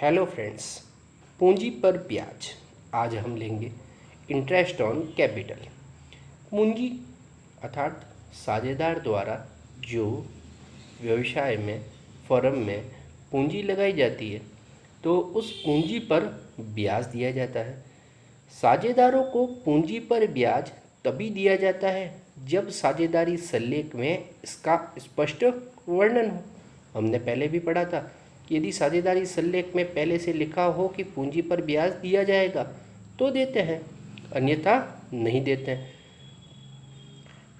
Hello friends, पूंजी पर ब्याज। आज हम लेंगे इंटरेस्ट ऑन कैपिटल। पूंजी अर्थात साझेदार द्वारा जो व्यवसाय में, फर्म में पूंजी लगाई जाती है तो उस पूंजी पर ब्याज दिया जाता है। साझेदारों को पूंजी पर ब्याज तभी दिया जाता है जब साझेदारी सल्लेख में इसका स्पष्ट वर्णन हो। हमने पहले भी पढ़ा था कि यदि साझेदारी सल्लेख में पहले से लिखा हो कि पूंजी पर ब्याज दिया जाएगा तो देते हैं, अन्यथा नहीं देते हैं।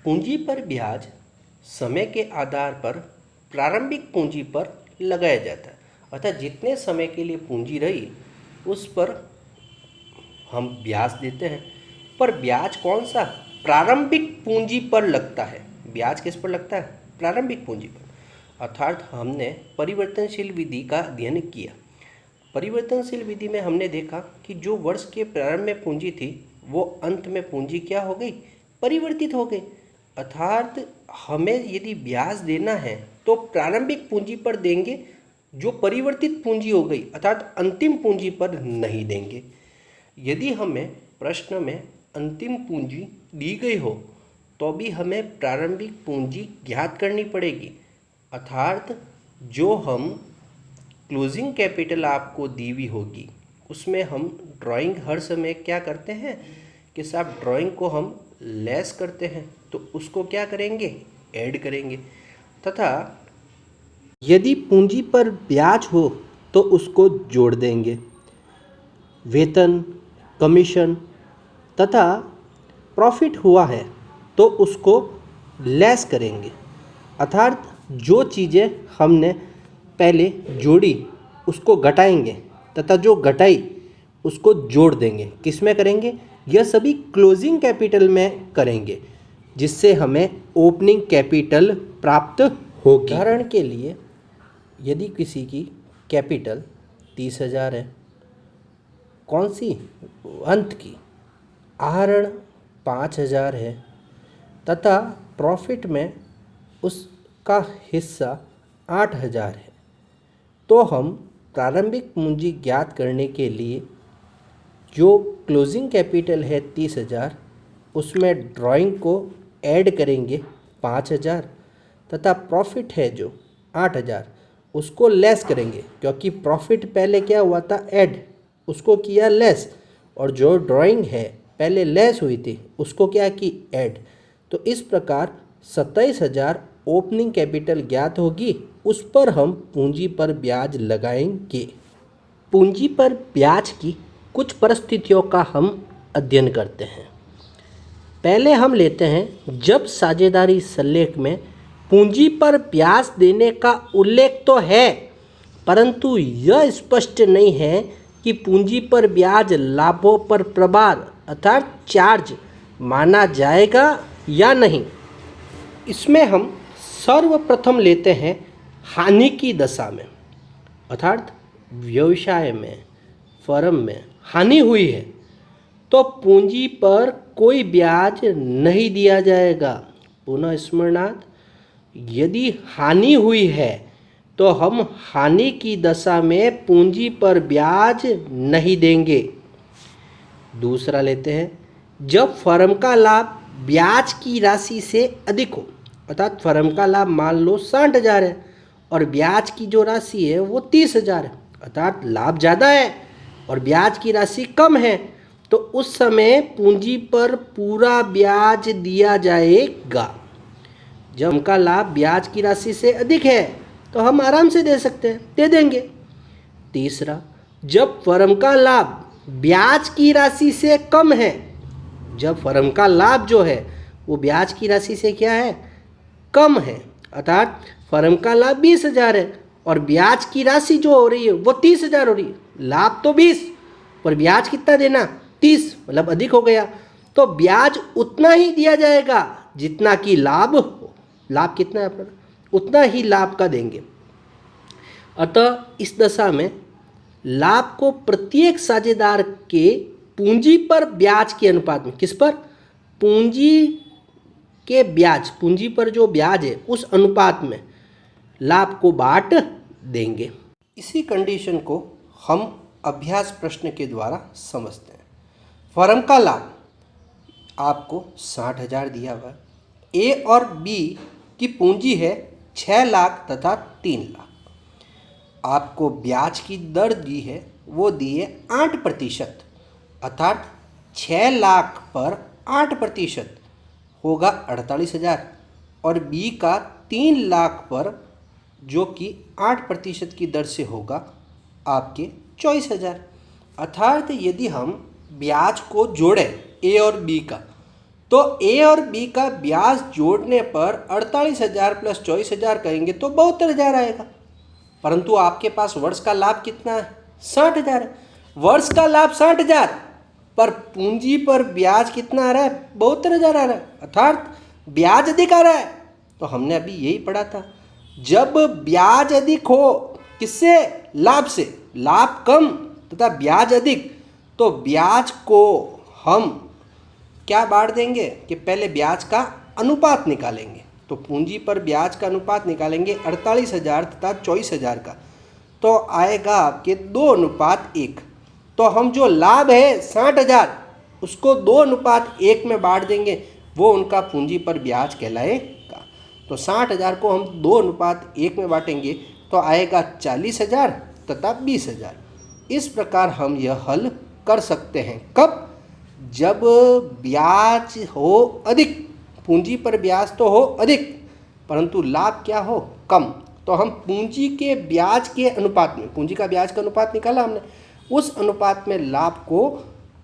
पूंजी पर ब्याज समय के आधार पर प्रारंभिक पूंजी पर लगाया जाता है, अर्थात जितने समय के लिए पूंजी रही उस पर हम ब्याज देते हैं। पर ब्याज कौन सा? प्रारंभिक पूंजी पर लगता है। ब्याज किस पर लगता है? प्रारंभिक पूंजी पर। अर्थात हमने परिवर्तनशील विधि का अध्ययन किया। परिवर्तनशील विधि में हमने देखा कि जो वर्ष के प्रारंभ में पूंजी थी वो अंत में पूंजी क्या हो गई? परिवर्तित हो गई। अर्थात हमें यदि ब्याज देना है तो प्रारंभिक पूंजी पर देंगे, जो परिवर्तित पूंजी हो गई अर्थात अंतिम पूंजी पर नहीं देंगे। यदि हमें प्रश्न में अंतिम पूंजी दी गई हो तो भी हमें प्रारंभिक पूंजी ज्ञात करनी पड़ेगी। अर्थात जो हम क्लोजिंग कैपिटल आपको दी हुई होगी उसमें हम ड्राइंग हर समय क्या करते हैं कि साहब ड्राइंग को हम लेस करते हैं तो उसको क्या करेंगे? ऐड करेंगे। तथा यदि पूंजी पर ब्याज हो तो उसको जोड़ देंगे। वेतन, कमीशन तथा प्रॉफिट हुआ है तो उसको लेस करेंगे। अर्थात जो चीज़ें हमने पहले जोड़ी उसको घटाएंगे तथा जो घटाई उसको जोड़ देंगे। किस में करेंगे? यह सभी क्लोजिंग कैपिटल में करेंगे, जिससे हमें ओपनिंग कैपिटल प्राप्त होगी। उदाहरण के लिए यदि किसी की कैपिटल 30,000 है, कौन सी? अंत की। आहरण 5,000 है तथा प्रॉफिट में उसका हिस्सा 8,000 है, तो हम प्रारंभिक पूंजी ज्ञात करने के लिए जो क्लोजिंग कैपिटल है 30,000 उसमें ड्राइंग को ऐड करेंगे 5,000 तथा प्रॉफिट है जो 8,000 उसको लेस करेंगे, क्योंकि प्रॉफिट पहले क्या हुआ था? ऐड, उसको किया लेस, और जो ड्राइंग है पहले लेस हुई थी उसको क्या की? ऐड। तो इस प्रकार 27,000 ओपनिंग कैपिटल ज्ञात होगी, उस पर हम पूंजी पर ब्याज लगाएंगे। पूंजी पर ब्याज की कुछ परिस्थितियों का हम अध्ययन करते हैं। पहले हम लेते हैं जब साझेदारी सल्लेख में पूंजी पर ब्याज देने का उल्लेख तो है परंतु यह स्पष्ट नहीं है कि पूंजी पर ब्याज लाभों पर प्रभार अर्थात चार्ज माना जाएगा या नहीं। इसमें हम सर्वप्रथम लेते हैं हानि की दशा में, अर्थात व्यवसाय में, फर्म में हानि हुई है तो पूंजी पर कोई ब्याज नहीं दिया जाएगा। पुनः स्मरणार्थ, यदि हानि हुई है तो हम हानि की दशा में पूंजी पर ब्याज नहीं देंगे। दूसरा लेते हैं जब फर्म का लाभ ब्याज की राशि से अधिक हो, अर्थात फर्म का लाभ मान लो 60,000 है और ब्याज की जो राशि है वो 30,000 है, अर्थात लाभ ज़्यादा है और ब्याज की राशि कम है, तो उस समय पूंजी पर पूरा ब्याज दिया जाएगा। जब उनका लाभ ब्याज की राशि से अधिक है तो हम आराम से दे सकते हैं, दे देंगे। तीसरा, जब फर्म का लाभ ब्याज की राशि से कम है, जब फर्म का लाभ जो है वो ब्याज की राशि से क्या है? कम है, अर्थात फर्म का लाभ 20,000 है और ब्याज की राशि जो हो रही है वो 30,000 हो रही है। लाभ तो 20 पर ब्याज कितना देना? 30, मतलब अधिक हो गया, तो ब्याज उतना ही दिया जाएगा जितना कि लाभ हो। लाभ कितना है अपना? उतना ही लाभ का देंगे। अतः इस दशा में लाभ को प्रत्येक साझेदार के पूंजी पर ब्याज के अनुपात में, किस पर? पूंजी के ब्याज, पूंजी पर जो ब्याज है उस अनुपात में लाभ को बांट देंगे। इसी कंडीशन को हम अभ्यास प्रश्न के द्वारा समझते हैं। फर्म का लाभ आपको 60,000 दिया हुआ है। ए और बी की पूंजी है 6 लाख तथा 3 लाख। आपको ब्याज की दर दी है, वो दी है 8%, अर्थात 6 लाख पर 8% होगा 48,000 और बी का 3 लाख पर जो कि 8% की दर से होगा आपके 24,000। अर्थात यदि हम ब्याज को जोड़ें ए और बी का, तो ए और बी का ब्याज जोड़ने पर 48,000 प्लस 24,000 करेंगे तो 72,000 आएगा। परंतु आपके पास वर्ष का लाभ कितना है? 60,000 है। वर्ष का लाभ 60,000 पर पूंजी पर ब्याज कितना आ रहा है? 72,000 आ रहा है, अर्थात ब्याज अधिक आ रहा है। तो हमने अभी यही पढ़ा था, जब ब्याज अधिक हो, किससे? लाभ से। लाभ कम तथा ब्याज अधिक, तो ब्याज को हम क्या बांट देंगे कि पहले ब्याज का अनुपात निकालेंगे। तो पूंजी पर ब्याज का अनुपात निकालेंगे 48,000 तथा 24,000 का, तो आएगा आपके 2:1। तो हम जो लाभ है 60,000 उसको 2:1 में बांट देंगे, वो उनका पूंजी पर ब्याज कहलाएगा। तो 60,000 को हम 2:1 में बांटेंगे तो आएगा 40,000 तथा 20,000। इस प्रकार हम यह हल कर सकते हैं। कब? जब ब्याज हो अधिक, पूंजी पर ब्याज तो हो अधिक परंतु लाभ क्या हो? कम। तो हम पूंजी के ब्याज के अनुपात में, पूंजी का ब्याज का अनुपात निकाला हमने, उस अनुपात में लाभ को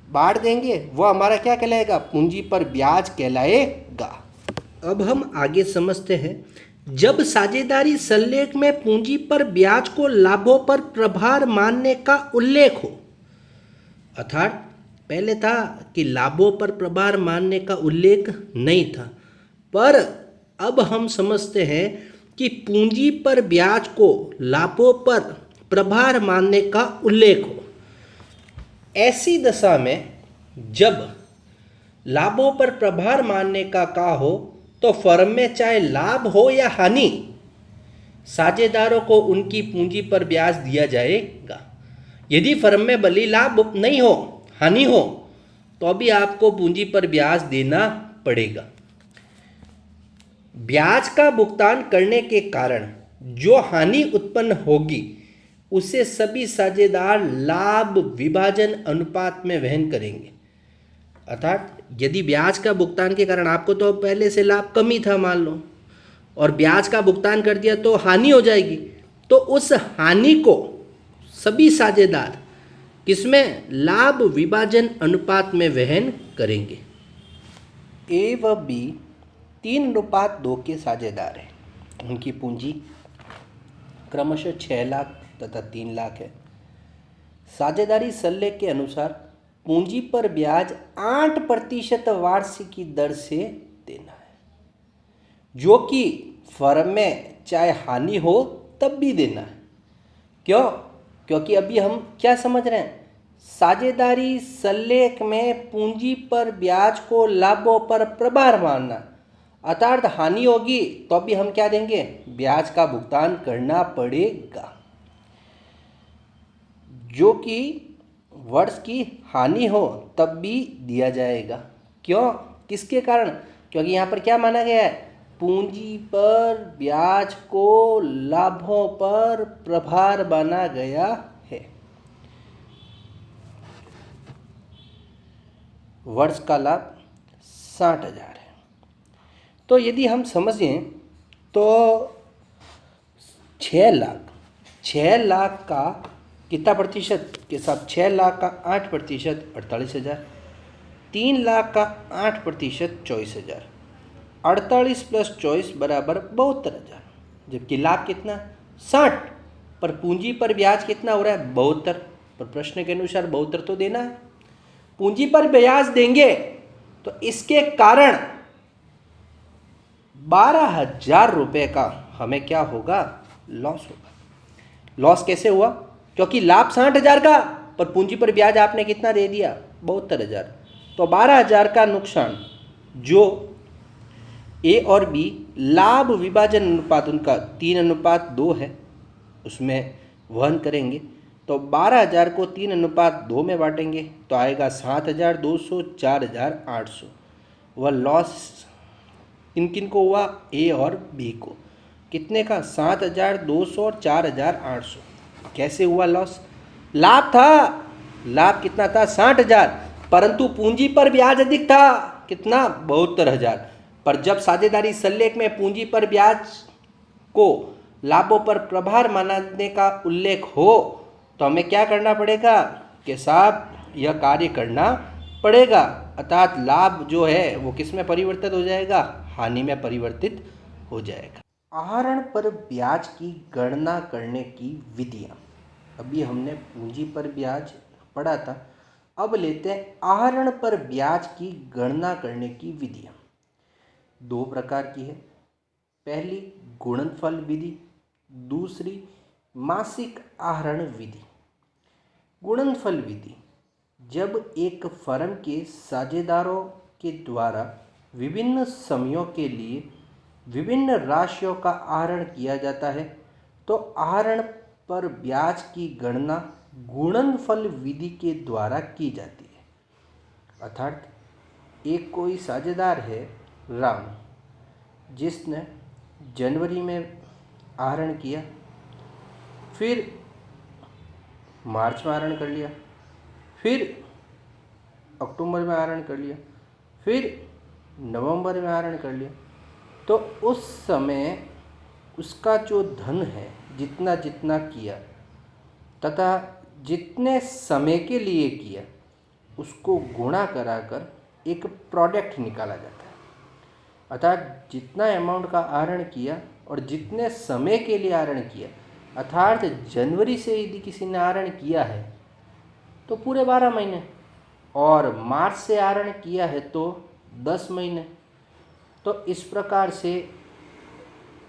बांट देंगे, वो हमारा क्या कहलाएगा? पूंजी पर ब्याज कहलाएगा। अब हम आगे समझते हैं। जब साझेदारी सल्लेख में पूंजी पर ब्याज को लाभों पर प्रभार मानने का उल्लेख हो, अर्थात पहले था कि लाभों पर प्रभार मानने का उल्लेख नहीं था, पर अब हम समझते हैं कि पूंजी पर ब्याज को लाभों पर प्रभार मानने का उल्लेख हो। ऐसी दशा में जब लाभों पर प्रभार मानने का कहा हो, तो फर्म में चाहे लाभ हो या हानि, साझेदारों को उनकी पूंजी पर ब्याज दिया जाएगा। यदि फर्म में भले लाभ नहीं हो, हानि हो, तो अभी आपको पूंजी पर ब्याज देना पड़ेगा। ब्याज का भुगतान करने के कारण जो हानि उत्पन्न होगी उसे सभी साझेदार लाभ विभाजन अनुपात में वहन करेंगे। अर्थात यदि ब्याज का भुगतान के कारण आपको तो पहले से लाभ कम ही था मान लो, और ब्याज का भुगतान कर दिया तो हानि हो जाएगी, तो उस हानि को सभी साझेदार किसमें? लाभ विभाजन अनुपात में वहन करेंगे। ए व बी 3:2 के साझेदार हैं। उनकी पूंजी क्रमशः 6 लाख तथा 3 लाख है। साझेदारी सल्लेख के अनुसार पूंजी पर ब्याज 8% वार्षिकी दर से देना है, जो कि फर्म में चाहे हानि हो तब भी देना है। क्यों? क्योंकि अभी हम क्या समझ रहे हैं? साझेदारी सल्लेख में पूंजी पर ब्याज को लाभों पर प्रभार मानना, अर्थात हानि होगी तो अभी हम क्या देंगे? ब्याज का भुगतान करना पड़ेगा। जो कि वर्ष की हानि हो तब भी दिया जाएगा। क्यों? किसके कारण? क्योंकि यहाँ पर क्या माना गया है? पूंजी पर ब्याज को लाभों पर प्रभार माना गया है। वर्ष का लाभ 60,000 है। तो यदि हम समझें तो 6 लाख का कितना प्रतिशत के साथ? 6 लाख का 8% 48,000, 3 लाख का 8% 24,000, 48 प्लस 24 बराबर 72,000। जबकि लाभ कितना? 60, पर पूंजी पर ब्याज कितना हो रहा है? 72, पर प्रश्न के अनुसार 72 तो देना है। पूंजी पर ब्याज देंगे तो इसके कारण 12,000 रुपये का हमें क्या होगा? लॉस होगा। लॉस कैसे हुआ? क्योंकि लाभ 60,000 का, पर पूंजी पर ब्याज आपने कितना दे दिया? 72,000। तो 12,000 का नुकसान जो ए और बी लाभ विभाजन अनुपात उनका 3:2 है, उसमें वहन करेंगे। तो 12,000 को 3:2 में बांटेंगे तो आएगा 7,200, 4,800। वह लॉस किन किन को हुआ? ए और बी को। कितने का? 7,200 और 4,800। कैसे हुआ लॉस? लाभ था, लाभ कितना था? 60,000, परंतु पूंजी पर ब्याज अधिक था। कितना? 72,000। पर जब साझेदारी सल्लेख में पूंजी पर ब्याज को लाभों पर प्रभार मानने का उल्लेख हो तो हमें क्या करना पड़ेगा कि साहब यह कार्य करना पड़ेगा, अर्थात लाभ जो है वो किस में परिवर्तित हो जाएगा? हानि में परिवर्तित हो जाएगा। आहरण पर ब्याज की गणना करने की विधियाँ। अभी हमने पूंजी पर ब्याज पढ़ा था, अब लेते हैं आहरण पर ब्याज की गणना करने की विधियाँ। दो प्रकार की है, पहली गुणनफल विधि, दूसरी मासिक आहरण विधि। गुणनफल विधि, जब एक फर्म के साझेदारों के द्वारा विभिन्न समयों के लिए विभिन्न राशियों का आहरण किया जाता है तो आहरण पर ब्याज की गणना गुणनफल विधि के द्वारा की जाती है। अर्थात एक कोई साझेदार है राम, जिसने जनवरी में आहरण किया, फिर मार्च में आहरण कर लिया, फिर अक्टूबर में आहरण कर लिया, फिर नवंबर में आहरण कर लिया, तो उस समय उसका जो धन है जितना जितना किया तथा जितने समय के लिए किया उसको गुणा कराकर एक प्रोडक्ट निकाला जाता है। अर्थात जितना अमाउंट का आहरण किया और जितने समय के लिए आहरण किया, अर्थात जनवरी से यदि किसी ने आहरण किया है तो पूरे 12 महीने, और मार्च से आहरण किया है तो 10 महीने। तो इस प्रकार से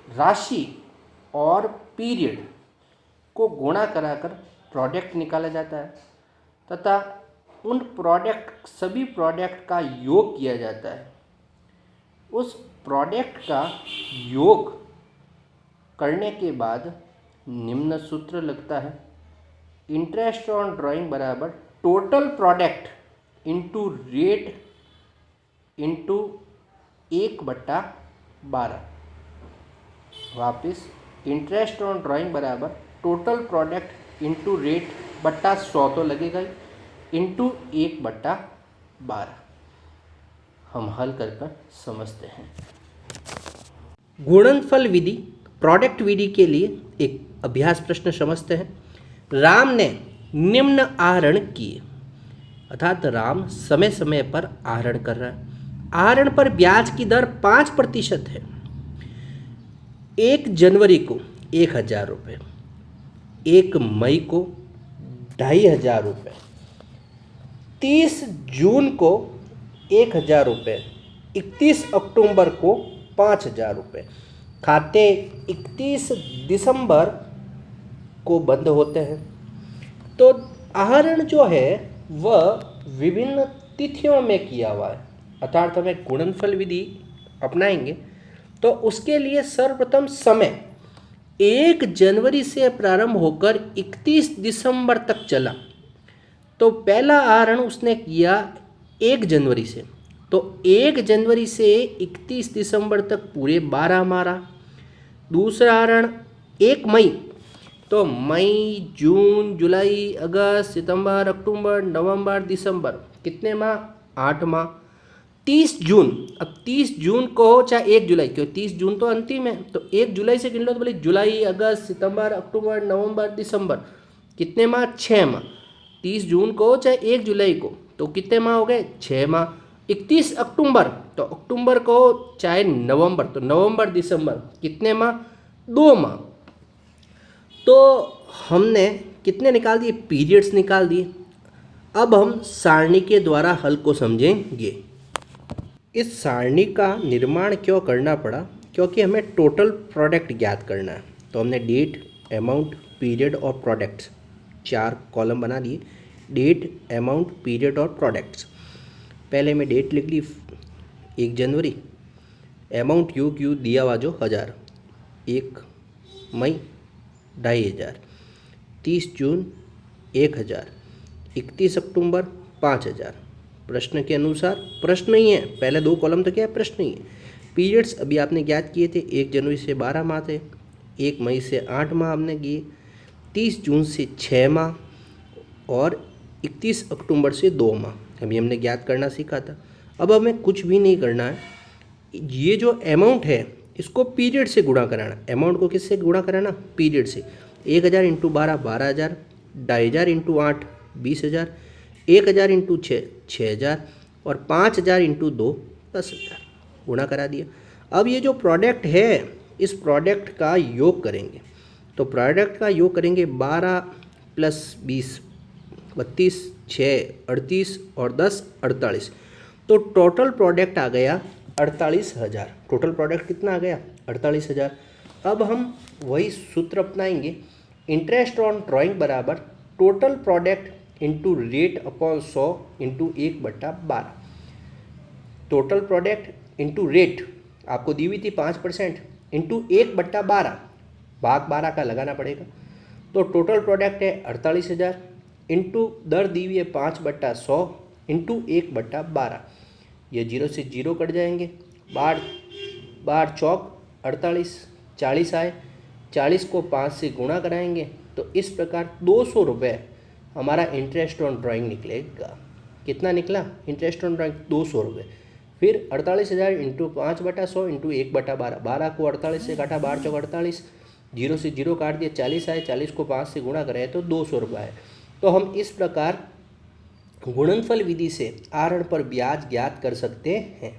राशि और पीरियड को गुणा कराकर प्रोडक्ट निकाला जाता है तथा उन सभी प्रोडक्ट का योग किया जाता है। उस प्रोडक्ट का योग करने के बाद निम्न सूत्र लगता है, इंटरेस्ट ऑन ड्राइंग बराबर total product into rate into 1/12। वापिस इंटरेस्ट ऑन ड्राइंग बराबर टोटल प्रोडक्ट इंटू रेट बट्टा 100 तो लगेगा ही, इंटू 1/12। हम हल कर कर समझते हैं। गुणनफल विधि प्रोडक्ट विधि के लिए एक अभ्यास प्रश्न समझते हैं। राम ने निम्न आहरण किए, अर्थात राम समय समय पर आहरण कर रहा है। आहरण पर ब्याज की दर 5% है। 1 जनवरी को 1,000 रुपये, 1 मई को 2,500 रुपये, 30 जून को 1,000 रुपये, 31 अक्टूबर को 5,000 रुपये। खाते 31 दिसंबर को बंद होते हैं। तो आहरण जो है वह विभिन्न तिथियों में किया हुआ है, अर्थात हमें गुणनफल विधि अपनाएंगे तो उसके लिए सर्वप्रथम समय 1 जनवरी से प्रारंभ होकर 31 दिसंबर तक चला। तो पहला आहरण उसने किया 1 जनवरी से, तो 1 जनवरी से 31 दिसंबर तक पूरे 12 मारा। दूसरा आहरण 1 मई, तो मई, जून, जुलाई, अगस्त, सितंबर, अक्टूबर, नवंबर, दिसंबर, कितने माह? 8 माह। 30 जून, अब 30 जून को हो चाहे 1 जुलाई, क्यों 30 जून तो अंतिम है, तो 1 जुलाई से गिन लो तो बोले जुलाई, अगस्त, सितंबर, अक्टूबर, नवंबर, दिसंबर, कितने माह? 6 माह। 30 जून को हो चाहे 1 जुलाई को, तो कितने माह हो गए? 6 माह। 31 अक्टूबर, तो अक्टूबर को हो चाहे नवंबर, तो नवंबर, दिसंबर, कितने माह? 2 माह। तो हमने कितने निकाल दिए? पीरियड्स निकाल दिए। अब हम सारणी के द्वारा हल को समझेंगे। इस सारणी का निर्माण क्यों करना पड़ा? क्योंकि हमें टोटल प्रोडक्ट ज्ञात करना है। तो हमने डेट, अमाउंट, पीरियड और प्रोडक्ट्स 4 कॉलम बना दिए। डेट, अमाउंट, पीरियड और प्रोडक्ट्स। पहले मैं डेट लिख ली 1 जनवरी, अमाउंट यू दिया हुआ जो 1000, 1 मई 2,500, 30 जून 1000, 31 अक्टूबर 5000। प्रश्न के अनुसार प्रश्न ही है, पहले 2 कॉलम तो क्या है, प्रश्न ही है। पीरियड्स अभी आपने ज्ञात किए थे, 1 जनवरी से 12 माह थे, 1 मई से 8 माह हमने किए, 30 जून से 6 माह और 31 अक्टूबर से 2 माह अभी हमने ज्ञात करना सीखा था। अब हमें कुछ भी नहीं करना है, ये जो अमाउंट है इसको पीरियड से गुणा कराना। अमाउंट को किससे गुणा कराना, पीरियड से। 1000 इंटू 12 12,000, 2500 इंटू 8 20,000, 1000 इंटू 6 6,000 और 5000 इंटू 2 10,000। गुणा करा दिया। अब ये जो प्रोडक्ट है इस प्रोडक्ट का योग करेंगे, तो प्रोडक्ट का योग करेंगे 12 प्लस 20 32, 6 38 और 10 48। तो टोटल प्रोडक्ट आ गया 48,000। टोटल प्रोडक्ट कितना आ गया, 48,000। अब हम वही सूत्र अपनाएंगे, इंटरेस्ट ऑन ड्राइंग बराबर total product into rate upon 100 into 1/12। Total product into rate आपको दी हुई थी 5% इंटू 1/12, भाग 12 का लगाना पड़ेगा। तो टोटल प्रोडक्ट है 48,000 इंटू दर दी हुई है 5/100 इंटू 1/12। ये 0 से 0 कट जाएंगे, बार बार चौक 48, 40 आए, 40 को 5 से गुणा कराएंगे तो इस प्रकार 200 रुपये हमारा इंटरेस्ट ऑन ड्राइंग निकलेगा। कितना निकला इंटरेस्ट ऑन ड्राइंग, 200 रुपये। फिर 48,000 इंटू 5/100 इंटू 1/12, 12 को 48 से काटा, 12 चौक 48, 0 से 0 काट दिया, 40 आए, 40 को 5 से गुणा करें तो 200 रुपये आए। तो हम इस प्रकार गुणनफल विधि से आहरण पर ब्याज ज्ञात कर सकते हैं।